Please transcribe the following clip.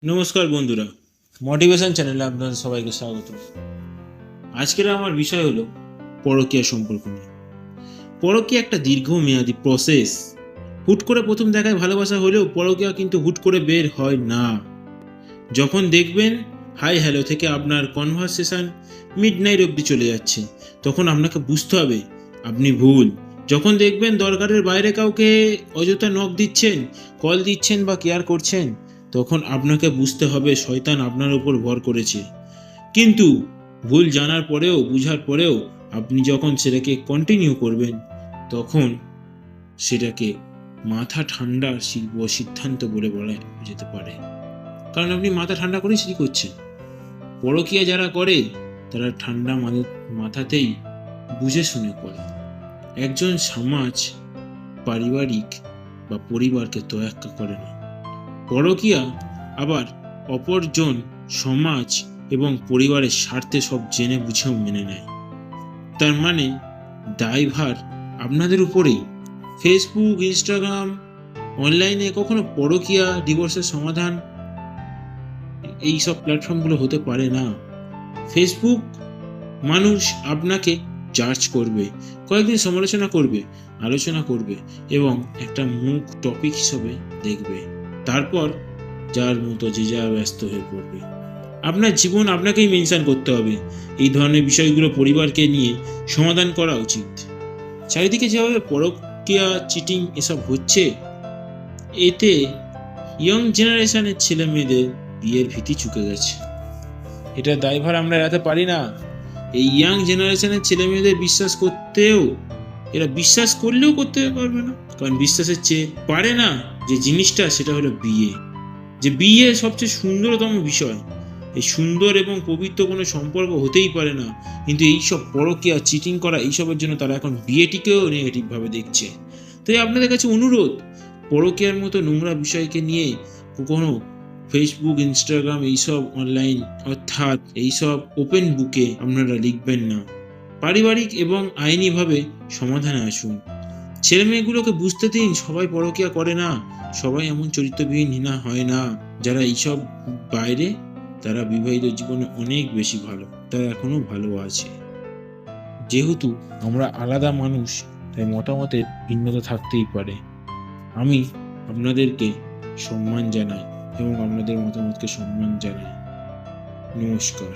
নমস্কার বন্ধুরা, মোটিভেশন চ্যানেলে আপনাদের সবাইকে স্বাগত। আজকের আমার বিষয় হলো পরকীয়া সম্পর্ক নিয়ে। পরকীয়া একটা দীর্ঘমেয়াদী প্রসেস। হুট করে প্রথম দেখায় ভালোবাসা হলেও পরকীয়া কিন্তু হুট করে বের হয় না। যখন দেখবেন হাই হ্যালো থেকে আপনার কনভারসেশন মিডনাইট অবধি চলে যাচ্ছে, তখন আপনাকে বুঝতে হবে আপনি ভুল। যখন দেখবেন দরকারের বাইরে কাউকে অযথা নক দিচ্ছেন, কল দিচ্ছেন বা কেয়ার করছেন, তখন আপনাকে বুঝতে হবে শয়তান আপনার উপর ভর করেছে। কিন্তু ভুল জানার পরেও, বুঝার পরেও আপনি যখন সেটাকে কন্টিনিউ করবেন, তখন সেটাকে মাথা ঠান্ডার সিদ্ধান্ত বলে বলা যেতে পারে। কারণ আপনি মাথা ঠান্ডা করেই সেটি করছেন। পরকীয়া যারা করে তারা ঠান্ডা মাথাতেই বুঝে শুনে করে। একজন সমাজ পারিবারিক বা পরিবারকে তোয়াক্কা করে না। পরকীয়া আবার অপরজন সমাজ এবং পরিবারের স্বার্থে সব জেনে বুঝেও মেনে নেয়। তার মানে দায়ভার আপনাদের উপরেই। ফেসবুক, ইনস্টাগ্রাম, অনলাইনে কখনো পরকীয়া, ডিভোর্সের সমাধান এই সব প্ল্যাটফর্মগুলো হতে পারে না। ফেসবুক মানুষ আপনাকে জাজ করবে, কয়েকদিন সমালোচনা করবে, আলোচনা করবে এবং একটা মুখ টপিক হিসেবে দেখবে। তারপর যার মতো যে যা ব্যস্ত হয়ে পড়বে। আপনার জীবন আপনাকেই মেনশন করতে হবে। এই ধরনের বিষয়গুলো পরিবারকে নিয়ে সমাধান করা উচিত। চারিদিকে যেভাবে পরকীয়া, চিটিং এসব হচ্ছে, এতে ইয়ং জেনারেশনের ছেলে মেয়েদের বিয়ের ভীতি চুকে গেছে। এটা দায়ভার আমরা এড়াতে পারি না। এই ইয়াং জেনারেশনের ছেলে মেয়েদের বিশ্বাস করতেও, এরা বিশ্বাস করলেও করতে পারবে না। কারণ বিশ্বাসের চেয়ে পারে না যে জিনিসটা, সেটা হলো বিয়ে। যে বিয়ে সবচেয়ে সুন্দরতম বিষয়। এই সুন্দর এবং পবিত্র কোনো সম্পর্ক হতেই পারে না, কিন্তু এইসব পরকীয়া, চিটিং করা, এইসবের জন্য তারা এখন বিয়েটিকেও নেগেটিভভাবে দেখছে। তাই আপনাদের কাছে অনুরোধ, পরকীয়ার মতো নোংরা বিষয়কে নিয়ে কোনো ফেসবুক, ইনস্টাগ্রাম এইসব অনলাইন অর্থাৎ এইসব ওপেন বুকে আপনারা লিখবেন না। পারিবারিক এবং আইনিভাবে সমাধানে আসুন। ছেলে মেয়েগুলোকে বুঝতে দিন সবাই পরকীয়া করে না, সবাই এমন চরিত্রবিহীন হীনা হয় না। যারা এইসব বাইরে, তারা বিবাহিত জীবনে অনেক বেশি ভালো, তারা এখনো ভালো আছে। যেহেতু আমরা আলাদা মানুষ, তাই মতামতের ভিন্নতা থাকতেই পারে। আমি আপনাদেরকে সম্মান জানাই এবং আপনাদের মতামতকে সম্মান জানাই। নমস্কার।